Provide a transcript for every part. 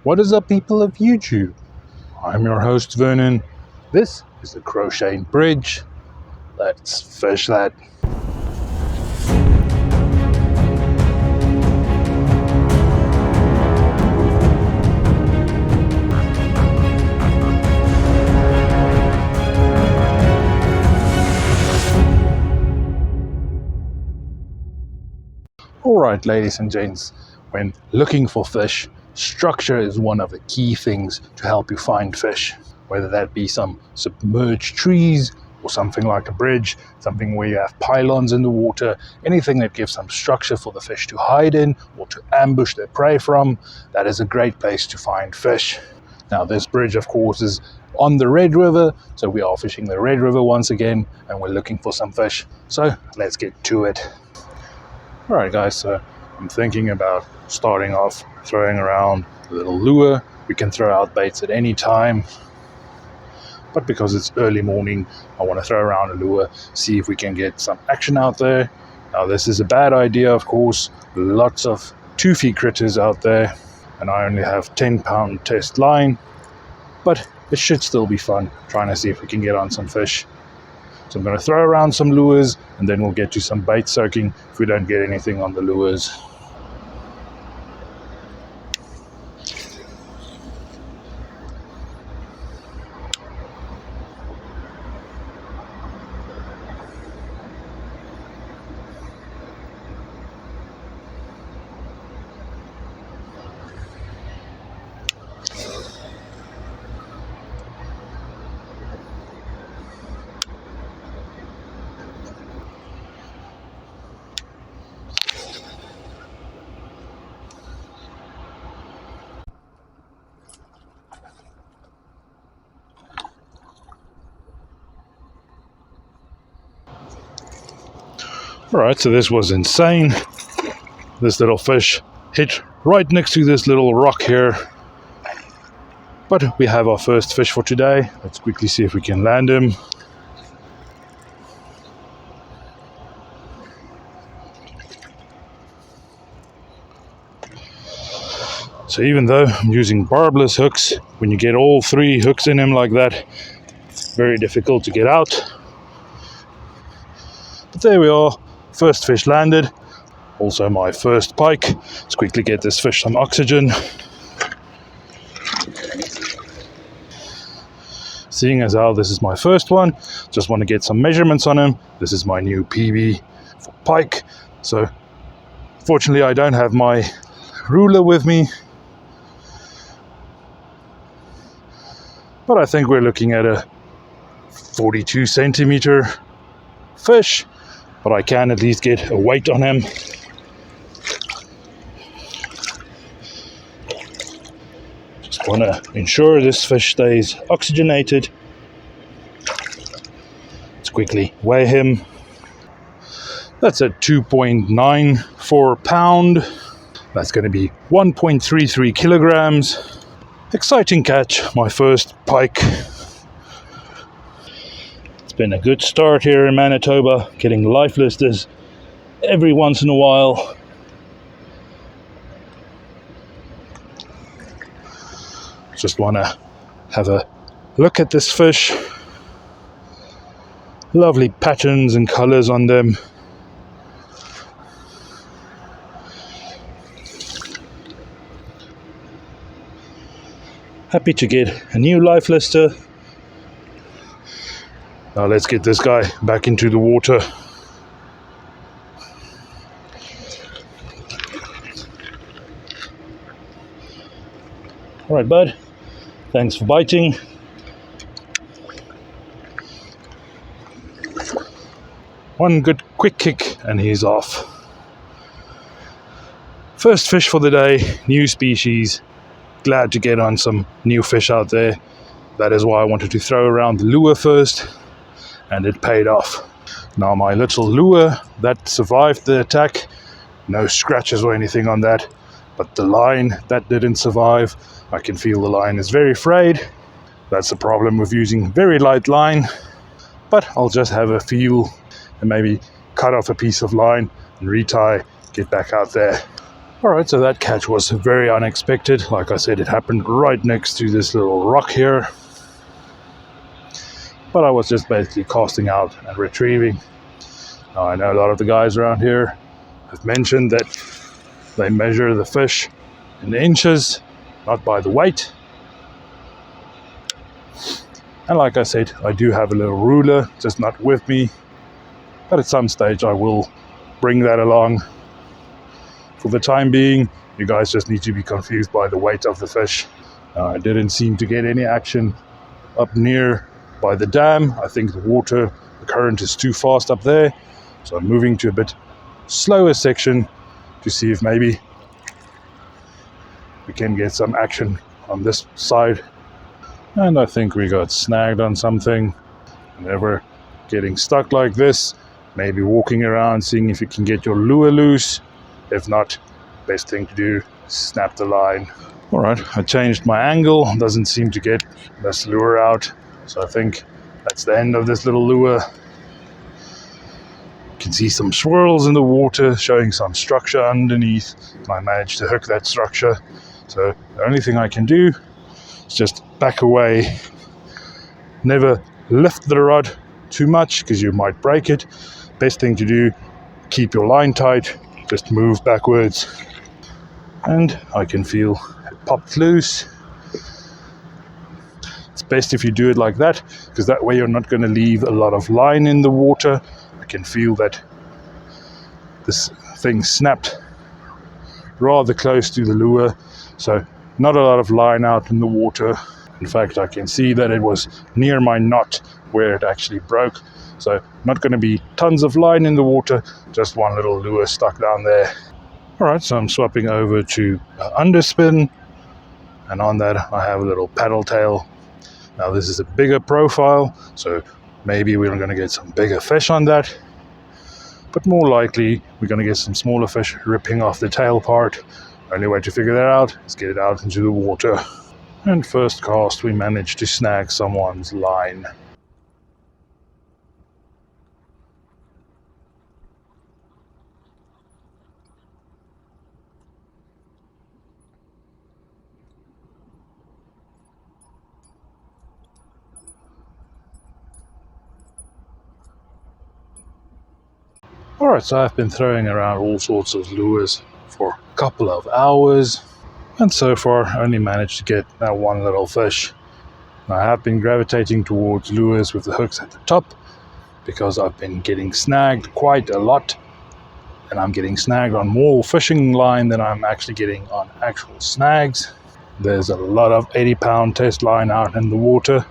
What is up, people of YouTube? I'm your host Vernon. This is the Crouchaine Bridge. Let's fish that. Alright, ladies and gents, when looking for fish, structure is one of the key things to help you find fish. Whether that be some submerged trees or something like a bridge, something where you have pylons in the water, anything that gives some structure for the fish to hide in or to ambush their prey from, that is a great place to find fish. Now this bridge, of course, is on the Red River, so we are fishing the Red River once again and we're looking for some fish. So let's get to it. Alright guys, so I'm thinking about starting off throwing around a little lure. We can throw out baits at any time, but because it's early morning, I want to throw around a lure, see if we can get some action out there. Now this is a bad idea, of course, lots of 2 feet critters out there, and I only have 10-pound test line, but it should still be fun trying to see if we can get on some fish. So I'm going to throw around some lures and then we'll get to some bait soaking if we don't get anything on the lures. Alright, so this was insane. This little fish hit right next to this little rock here. But we have our first fish for today. Let's quickly see if we can land him. So even though I'm using barbless hooks, when you get all 3 hooks in him like that, it's very difficult to get out. But there we are. First fish landed, also my first pike. Let's quickly get this fish some oxygen. Seeing as how this is my first one, just want to get some measurements on him. This is my new PB for pike. So fortunately I don't have my ruler with me, but I think we're looking at a 42 centimeter fish. But I can at least get a weight on him. Just want to ensure this fish stays oxygenated. Let's quickly weigh him. That's a 2.94 pound. That's going to be 1.33 kilograms. Exciting catch, my first pike. Been a good start here in Manitoba, getting life listers every once in a while. Just want to have a look at this fish. Lovely patterns and colors on them. Happy to get a new life lister. Now let's get this guy back into the water. Alright bud, thanks for biting. One good quick kick and he's off. First fish for the day, new species. Glad to get on some new fish out there. That is why I wanted to throw around the lure first. And it paid off. Now my little lure that survived the attack, no scratches or anything on that, but the line that didn't survive. I can feel the line is very frayed. That's the problem with using very light line, but I'll just have a feel and maybe cut off a piece of line and retie, get back out there. Alright, so that catch was very unexpected. Like I said, it happened right next to this little rock here. But I was just basically casting out and retrieving. Now I know a lot of the guys around here have mentioned that they measure the fish in inches, not by the weight. And like I said, I do have a little ruler, just not with me. But at some stage I will bring that along. For the time being, you guys just need to be confused by the weight of the fish. I didn't seem to get any action up near by the dam. I think the current is too fast up there. So I'm moving to a bit slower section to see if maybe we can get some action on this side. And I think we got snagged on something. Whenever getting stuck like this, maybe walking around, seeing if you can get your lure loose. If not, best thing to do, snap the line. Alright, I changed my angle, doesn't seem to get this lure out. So I think that's the end of this little lure. You can see some swirls in the water, showing some structure underneath. And I managed to hook that structure. So the only thing I can do is just back away. Never lift the rod too much, because you might break it. Best thing to do, keep your line tight. Just move backwards, and I can feel it popped loose. It's best if you do it like that, because that way you're not going to leave a lot of line in the water. I can feel that this thing snapped rather close to the lure, so not a lot of line out in the water. In fact, I can see that it was near my knot where it actually broke. So not going to be tons of line in the water, just one little lure stuck down there. Alright, so I'm swapping over to underspin, and on that I have a little paddle tail. Now this is a bigger profile, so maybe we're going to get some bigger fish on that. But more likely we're going to get some smaller fish ripping off the tail part. Only way to figure that out is get it out into the water. And first cast we managed to snag someone's line. Alright, so I've been throwing around all sorts of lures for a couple of hours, and so far I only managed to get that one little fish. I have been gravitating towards lures with the hooks at the top, because I've been getting snagged quite a lot, and I'm getting snagged on more fishing line than I'm actually getting on actual snags. There's a lot of 80-pound test line out in the water,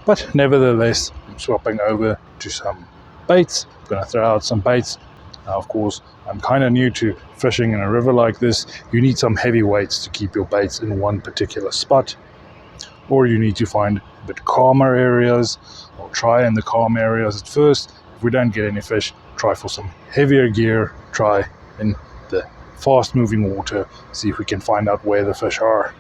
but nevertheless I'm swapping over to some baits. I'm going to throw out some baits. Now, of course, I'm kind of new to fishing in a river like this. You need some heavy weights to keep your baits in one particular spot, or you need to find a bit calmer areas, or try in the calm areas at first. If we don't get any fish, try for some heavier gear, try in the fast moving water, see if we can find out where the fish are.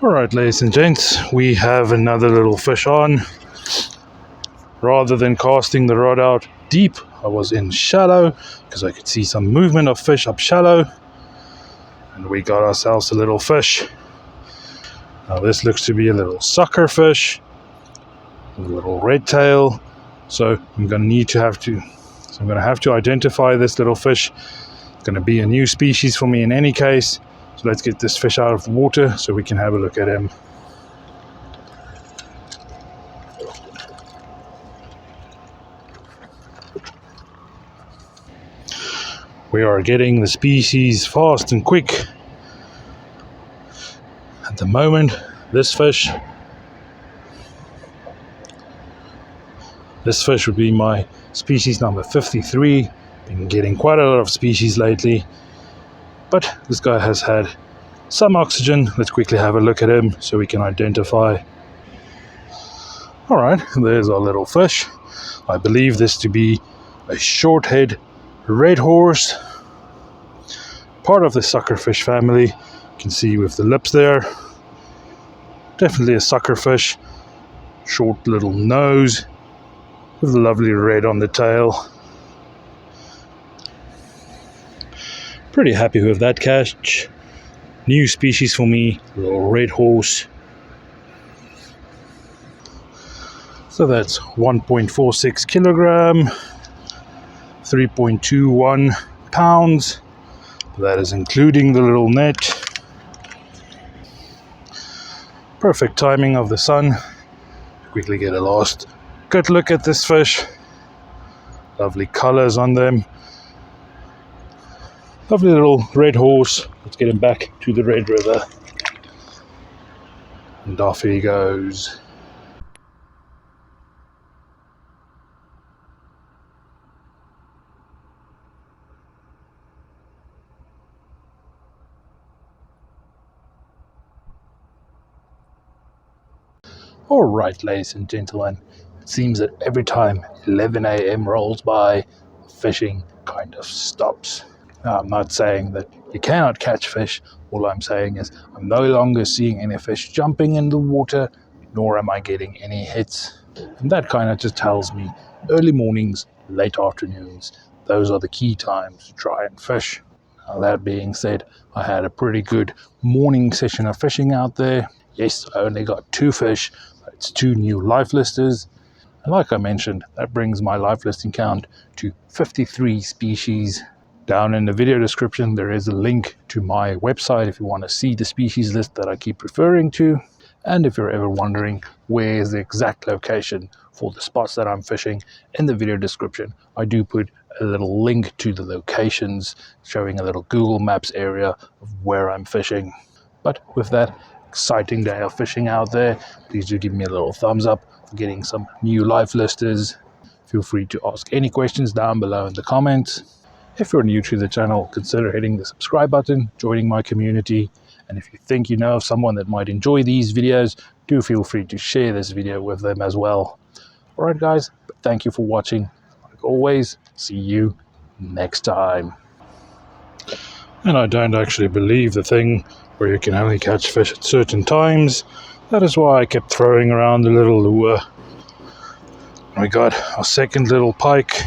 Alright, ladies and gents, we have another little fish on. Rather than casting the rod out deep, I was in shallow, because I could see some movement of fish up shallow. And we got ourselves a little fish. Now this looks to be a little sucker fish, with a little red tail. So I'm going to have to identify this little fish. It's going to be a new species for me in any case. So let's get this fish out of the water so we can have a look at him. We are getting the species fast and quick. At the moment, this fish would be my species number 53. Been getting quite a lot of species lately. But this guy has had some oxygen. Let's quickly have a look at him so we can identify. Alright, there's our little fish. I believe this to be a short-head red horse. Part of the suckerfish family. You can see with the lips there. Definitely a sucker fish. Short little nose with a lovely red on the tail. Pretty happy with that catch. New species for me, little red horse. So that's 1.46 kilogram, 3.21 pounds. That is including the little net. Perfect timing of the sun. Quickly get a last good look at this fish. Lovely colors on them. Lovely little red horse. Let's get him back to the Red River. And off he goes. Alright, ladies and gentlemen, it seems that every time 11 a.m. rolls by, fishing kind of stops. Now, I'm not saying that you cannot catch fish. All I'm saying is I'm no longer seeing any fish jumping in the water, nor am I getting any hits. And that kind of just tells me early mornings, late afternoons, those are the key times to try and fish. Now, that being said, I had a pretty good morning session of fishing out there. Yes, I only got 2 fish, but it's 2 new life listers. And like I mentioned, that brings my life listing count to 53 species. Down in the video description, there is a link to my website if you want to see the species list that I keep referring to. And if you're ever wondering where is the exact location for the spots that I'm fishing, in the video description, I do put a little link to the locations showing a little Google Maps area of where I'm fishing. But with that exciting day of fishing out there, please do give me a little thumbs up for getting some new life listers. Feel free to ask any questions down below in the comments. If you're new to the channel, consider hitting the subscribe button, joining my community, and if you think you know of someone that might enjoy these videos, do feel free to share this video with them as well. Alright guys, thank you for watching. Like always, see you next time. And I don't actually believe the thing where you can only catch fish at certain times. That is why I kept throwing around the little lure. We got our second little pike.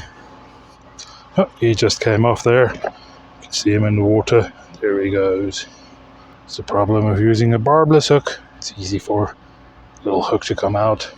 Oh, he just came off there. You can see him in the water. There he goes. It's the problem of using a barbless hook. It's easy for a little hook to come out.